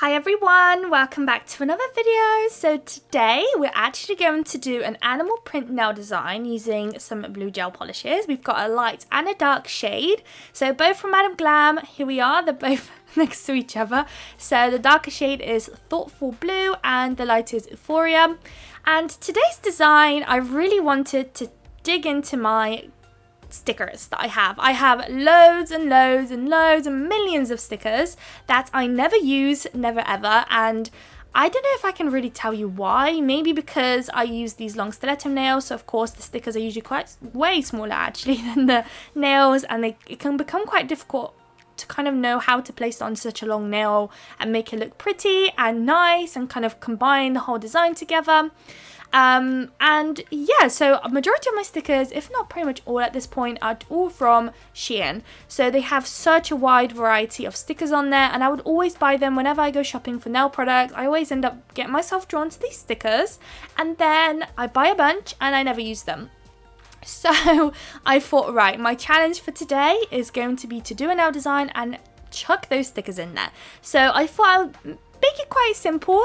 Hi everyone, welcome back to another video. So today we're actually going to do an animal print nail design using some blue gel polishes. We've got a light and a dark shade. So both from Madam Glam, here we are, they're both next to each other. So the darker shade is Thoughtful Blue and the light is Euphoria. And today's design, I really wanted to dig into my stickers that I have. I have loads and loads and loads and millions of stickers that I never use, never ever, and I don't know if I can really tell you why. Maybe because I use these long stiletto nails, so of course the stickers are usually way smaller actually than the nails, and it can become quite difficult to kind of know how to place it on such a long nail and make it look pretty and nice and kind of combine the whole design together. And yeah, so a majority of my stickers, if not pretty much all at this point, are all from Shein. So they have such a wide variety of stickers on there, and I would always buy them whenever I go shopping for nail products. I always end up getting myself drawn to these stickers, and then I buy a bunch and I never use them. So I thought, right, my challenge for today is going to be to do a nail design and chuck those stickers in there. So I thought I would make it quite simple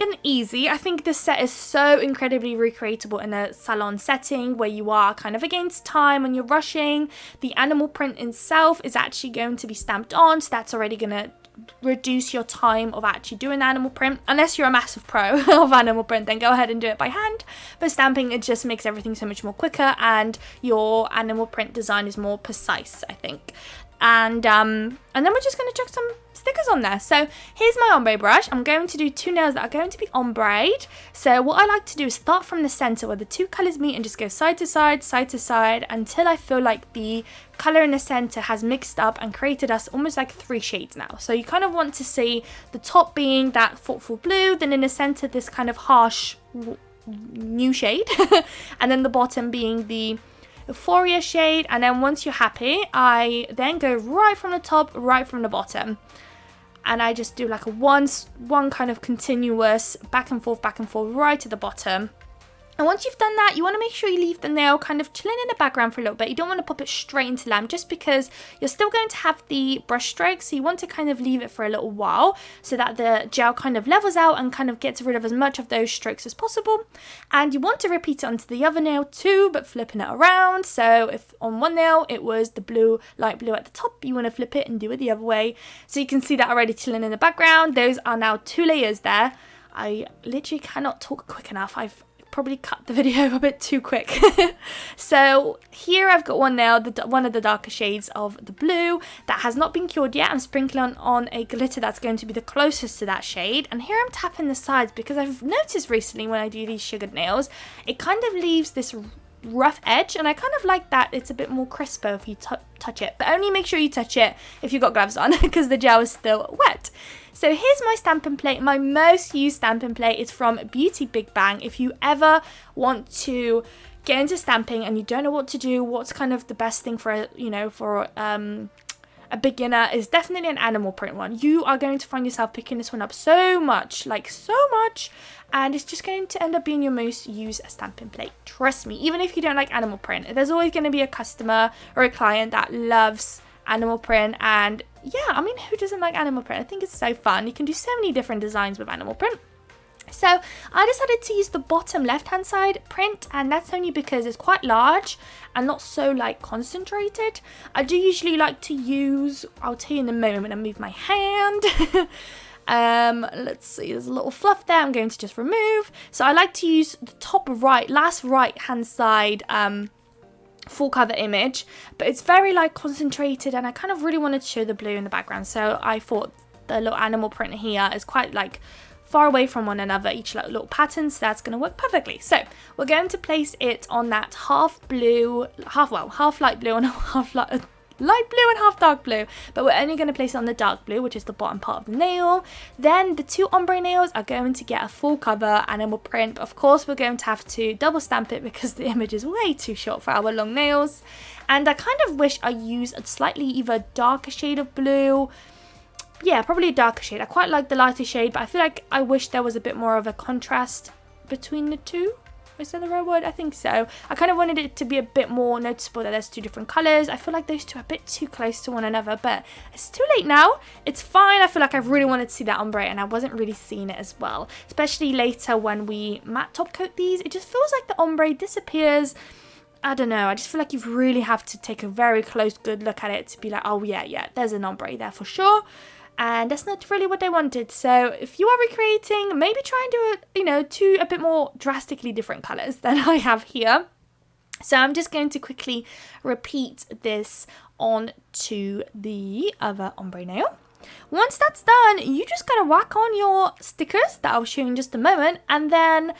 and easy. I think this set is so incredibly recreatable in a salon setting where you are kind of against time and you're rushing. The animal print itself is actually going to be stamped on, so that's already going to reduce your time of actually doing animal print. Unless you're a massive pro of animal print, then go ahead and do it by hand. But stamping, it just makes everything so much more quicker and your animal print design is more precise, I think. And then we're just going to chuck some stickers on there. So here's my ombre brush. I'm going to do two nails that are going to be ombre'd. So what I like to do is start from the center where the two colors meet and just go side to side until I feel like the color in the center has mixed up and created us almost like three shades now. So you kind of want to see the top being that thoughtful blue, then in the center this kind of harsh new shade, and then the bottom being the Euphoria shade. And then once you're happy, I then go right from the top, right from the bottom, and I just do like a one kind of continuous back and forth right to the bottom. And once you've done that, you want to make sure you leave the nail kind of chilling in the background for a little bit. You don't want to pop it straight into lamp just because you're still going to have the brush strokes. So you want to kind of leave it for a little while so that the gel kind of levels out and kind of gets rid of as much of those strokes as possible. And you want to repeat it onto the other nail too, but flipping it around. So if on one nail it was the blue, light blue at the top, you want to flip it and do it the other way. So you can see that already chilling in the background. Those are now two layers there. I literally cannot talk quick enough. I've probably cut the video a bit too quick. So here I've got one nail, one of the darker shades of the blue that has not been cured yet. I'm sprinkling on a glitter that's going to be the closest to that shade, and here I'm tapping the sides because I've noticed recently when I do these sugared nails, it kind of leaves this rough edge, and I kind of like that it's a bit more crisper if you touch it, but only make sure you touch it if you've got gloves on because the gel is still wet. So here's my stamping plate. My most used stamping plate is from Beauty Big Bang. If you ever want to get into stamping and you don't know what to do, what's kind of the best thing for a beginner, is definitely an animal print one. You are going to find yourself picking this one up so much, and it's just going to end up being your most used stamping plate. Trust me, even if you don't like animal print, there's always going to be a customer or a client that loves animal print. And yeah, I mean, who doesn't like animal print? I think it's so fun. You can do so many different designs with animal print. So I decided to use the bottom left hand side print, and that's only because it's quite large and not so like concentrated. I do usually like to use, I'll tell you in a moment when I move my hand. Let's see, there's a little fluff there I'm going to just remove. So I like to use the top last right hand side full cover image, but it's very like concentrated, and I kind of really wanted to show the blue in the background. So I thought the little animal print here is quite like far away from one another, each little pattern, so that's going to work perfectly. So we're going to place it on that half light blue and half light blue and half dark blue, but we're only going to place it on the dark blue, which is the bottom part of the nail. Then the two ombre nails are going to get a full cover animal print, but of course we're going to have to double stamp it because the image is way too short for our long nails. And I kind of wish I used a slightly either darker shade of blue. Yeah, probably a darker shade. I quite like the lighter shade, but I feel like I wish there was a bit more of a contrast between the two. Is that the right word? I think so. I kind of wanted it to be a bit more noticeable that there's two different colours. I feel like those two are a bit too close to one another, but it's too late now. It's fine. I feel like I really wanted to see that ombre and I wasn't really seeing it as well. Especially later when we matte top coat these. It just feels like the ombre disappears. I don't know. I just feel like you really have to take a very close, good look at it to be like, oh yeah, there's an ombre there for sure. And that's not really what I wanted. So if you are recreating, maybe try and do it, you know, two a bit more drastically different colours than I have here. So I'm just going to quickly repeat this onto the other ombre nail. Once that's done, you just gotta whack on your stickers that I'll show you in just a moment, and then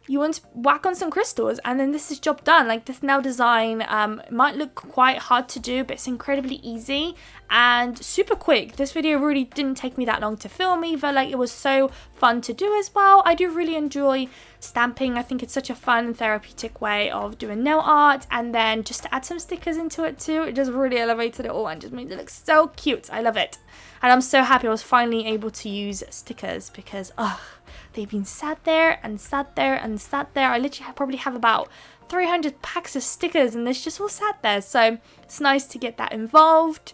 you want to whack on some crystals, and then this is job done. Like, this nail design might look quite hard to do, but it's incredibly easy and super quick. This video really didn't take me that long to film either. Like, it was so fun to do as well. I do really enjoy stamping. I think it's such a fun and therapeutic way of doing nail art, and then just to add some stickers into it too, it just really elevated it all and just made it look so cute. I love it, and I'm so happy I was finally able to use stickers because they've been sat there and sat there and sat there. I literally probably have about 300 packs of stickers and this just all sat there. So it's nice to get that involved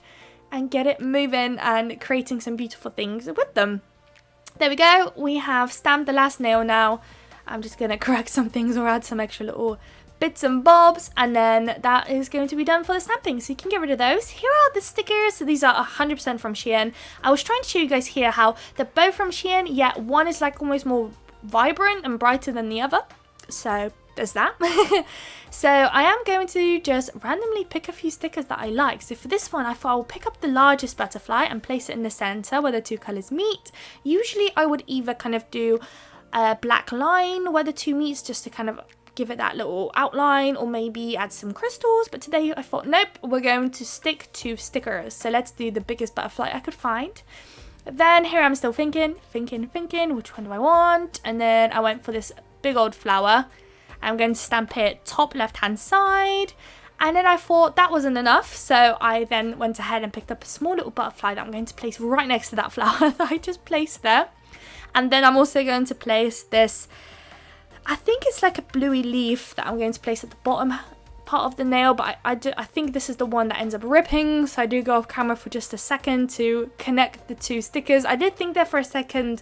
and get it moving and creating some beautiful things with them. There we go. We have stamped the last nail now. I'm just going to correct some things or add some extra little bits and bobs, and then that is going to be done for the stamping, so you can get rid of those. Here are the stickers. So these are 100% from Shein. I was trying to show you guys here how they're both from Shein, yet one is like almost more vibrant and brighter than the other, so there's that. So I am going to just randomly pick a few stickers that I like. So for this one, I thought I will pick up the largest butterfly and place it in the center where the two colors meet. Usually I would either kind of do a black line where the two meets just to kind of give it that little outline, or maybe add some crystals, but today I thought nope, we're going to stick to stickers. So let's do the biggest butterfly I could find. Then here I'm still thinking which one do I want, and then I went for this big old flower. I'm going to stamp it top left hand side, and then I thought that wasn't enough, so I then went ahead and picked up a small little butterfly that I'm going to place right next to that flower that I just placed there. And then I'm also going to place this, I think it's like a bluey leaf that I'm going to place at the bottom part of the nail, but I think this is the one that ends up ripping, so I do go off camera for just a second to connect the two stickers. I did think there for a second,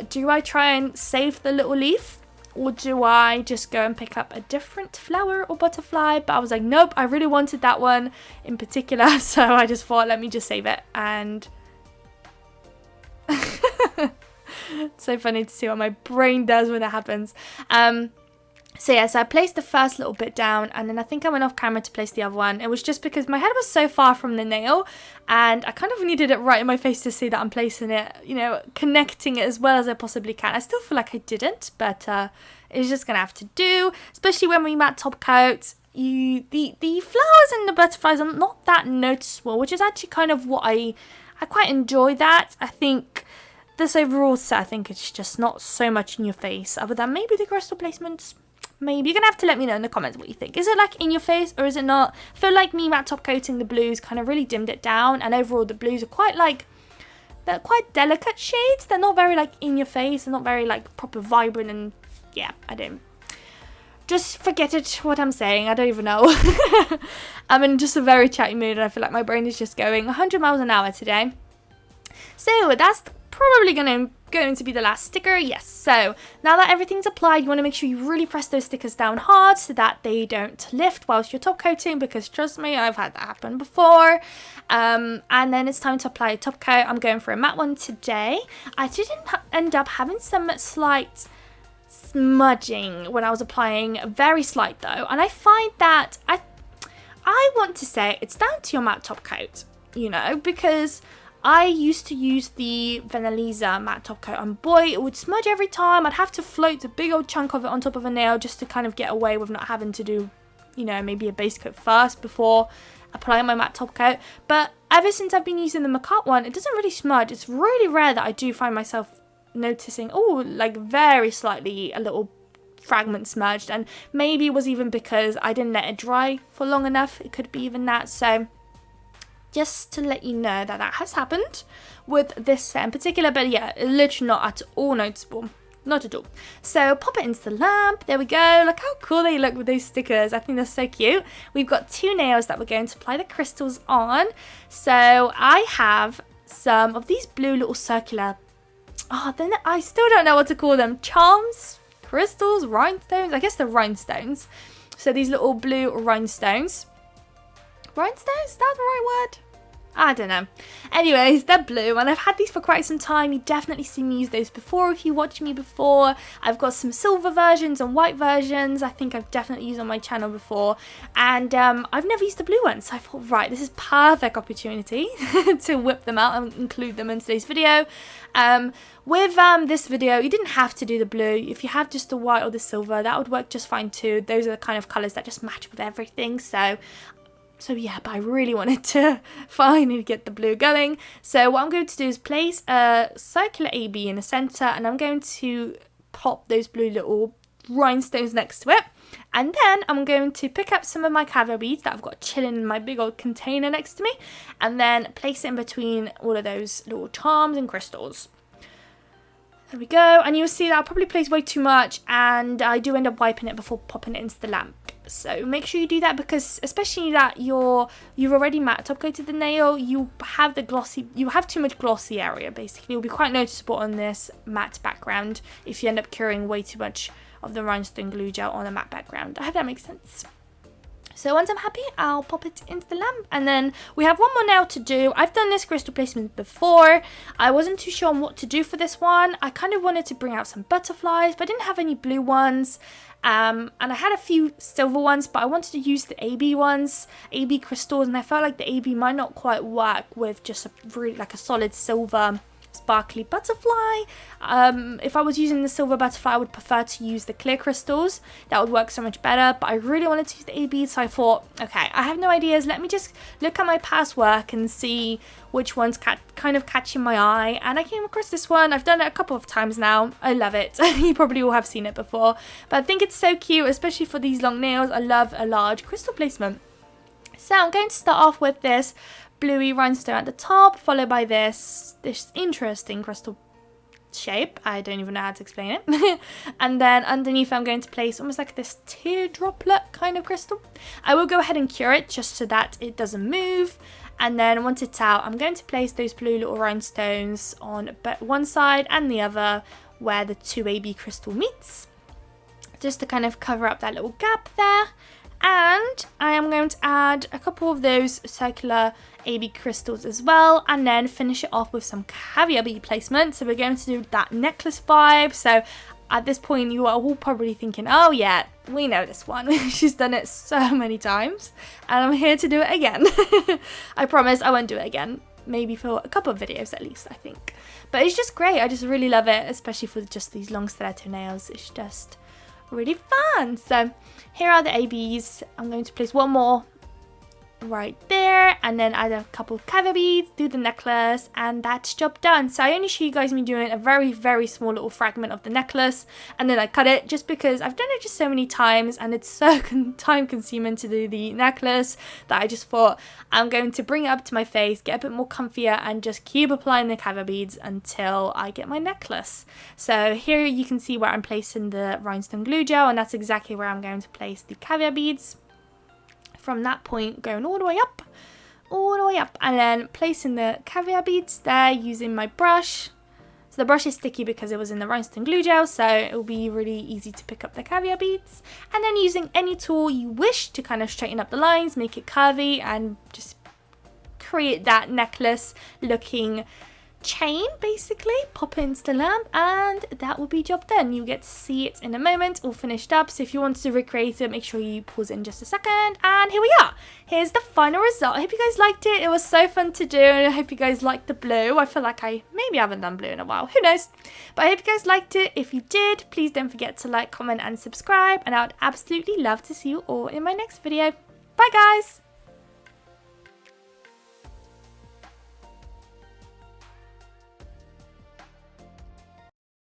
do I try and save the little leaf, or do I just go and pick up a different flower or butterfly? But I was like, nope, I really wanted that one in particular, so I just thought, let me just save it. And it's so funny to see what my brain does when that happens. So yeah, so I placed the first little bit down, and then I think I went off camera to place the other one. It was just because my head was so far from the nail, and I kind of needed it right in my face to see that I'm placing it, you know, connecting it as well as I possibly can. I still feel like I didn't, but it's just gonna have to do, especially when we matte top coat. The flowers and the butterflies are not that noticeable, which is actually kind of what I quite enjoy that. I think this overall set, I think it's just not so much in your face, other than maybe the crystal placements. Maybe you're gonna have to let me know in the comments what you think. Is it like in your face or is it not? I feel like me matte top coating the blues kind of really dimmed it down, and overall the blues are quite like, they're quite delicate shades. They're not very like in your face, they're not very like proper vibrant, and yeah, I don't. Just forget it, what I'm saying, I don't even know. I'm in just a very chatty mood, and I feel like my brain is just going 100 miles an hour today. So that's probably going to be the last sticker. Yes, so now that everything's applied, you want to make sure you really press those stickers down hard so that they don't lift whilst you're top coating, because trust me, I've had that happen before. And then it's time to apply a top coat. I'm going for a matte one today. I didn't end up having some slight smudging when I was applying, very slight though, and I find that I want to say it's down to your matte top coat, you know, because I used to use the Vanillisa matte top coat, and boy, it would smudge every time. I'd have to float a big old chunk of it on top of a nail just to kind of get away with not having to do, you know, maybe a base coat first before applying my matte top coat. But ever since I've been using the Macut one, it doesn't really smudge. It's really rare that I do find myself noticing, oh, like very slightly a little fragment smudged, and maybe it was even because I didn't let it dry for long enough. It could be even that. So just to let you know that has happened with this set in particular, but yeah, literally not at all noticeable. Not at all. So pop it into the lamp. There we go. Look how cool they look with those stickers. I think they're so cute. We've got 2 nails that we're going to apply the crystals on. So I have some of these blue little circular, I still don't know what to call them. Charms, crystals, rhinestones. I guess they're rhinestones. So these little blue rhinestones. Rhinestones? Is that the right word? I don't know. Anyways, they're blue and I've had these for quite some time. You've definitely seen me use those before if you watched me before. I've got some silver versions and white versions. I think I've definitely used on my channel before. And I've never used the blue ones. So I thought, right, this is perfect opportunity to whip them out and include them in today's video. With this video, you didn't have to do the blue. If you have just the white or the silver, that would work just fine too. Those are the kind of colours that just match with everything. So yeah, but I really wanted to finally get the blue going. So what I'm going to do is place a circular AB in the center, and I'm going to pop those blue little rhinestones next to it. And then I'm going to pick up some of my caviar beads that I've got chilling in my big old container next to me, and then place it in between all of those little charms and crystals. There we go. And you'll see that I'll probably place way too much, and I do end up wiping it before popping it into the lamp. So make sure you do that, because especially that you've already matte top coated the nail, you have too much glossy area basically. It will be quite noticeable on this matte background if you end up curing way too much of the rhinestone glue gel on a matte background. I hope that makes sense. So once I'm happy, I'll pop it into the lamp, and then we have one more nail to do. I've done this crystal placement before. I wasn't too sure on what to do for this one. I kind of wanted to bring out some butterflies, but I didn't have any blue ones. And I had a few silver ones, but I wanted to use the AB ones, AB crystals, and I felt like the AB might not quite work with just a really like a solid silver sparkly butterfly. If I was using the silver butterfly, I would prefer to use the clear crystals. That would work so much better, but I really wanted to use the AB, so I thought, okay, I have no ideas. Let me just look at my past work and see which one's kind of catching my eye. And I came across this one. I've done it a couple of times now. I love it. You probably all have seen it before, but I think it's so cute, especially for these long nails. I love a large crystal placement. So I'm going to start off with this bluey rhinestone at the top, followed by this interesting crystal shape. I don't even know how to explain it. And then underneath I'm going to place almost like this teardroplet kind of crystal. I will go ahead and cure it just so that it doesn't move. And then once it's out, I'm going to place those blue little rhinestones on one side and the other where the 2AB crystal meets, just to kind of cover up that little gap there. And I am going to add a couple of those circular AB crystals as well, and then finish it off with some caviar bead placement. So we're going to do that necklace vibe. So at this point you are all probably thinking, oh yeah, we know this one. She's done it so many times, and I'm here to do it again. I promise I won't do it again. Maybe for a couple of videos at least, I think. But it's just great. I just really love it, especially for just these long stiletto nails. It's just really fun. So here are the ABs. I'm going to place one more right there, and then add a couple of caviar beads, do the necklace, and that's job done. So I only show you guys me doing a very, very small little fragment of the necklace, and then I cut it just because I've done it just so many times and it's so time consuming to do the necklace that I just thought I'm going to bring it up to my face, get a bit more comfier, and just keep applying the caviar beads until I get my necklace. So here you can see where I'm placing the rhinestone glue gel, and that's exactly where I'm going to place the caviar beads. From that point, going all the way up, and then placing the caviar beads there using my brush. So the brush is sticky because it was in the rhinestone glue gel, so it will be really easy to pick up the caviar beads. And then using any tool you wish to kind of straighten up the lines, make it curvy, and just create that necklace looking chain, basically. Pop it into the lamp, and that will be job done. You get to see it in a moment all finished up. So if you want to recreate it, make sure you pause it in just a second. And here we are. Here's the final result. I hope you guys liked it. It was so fun to do, and I hope you guys liked the blue. I feel like I maybe haven't done blue in a while, who knows. But I hope you guys liked it. If you did, please don't forget to like, comment and subscribe, and I would absolutely love to see you all in my next video. Bye guys.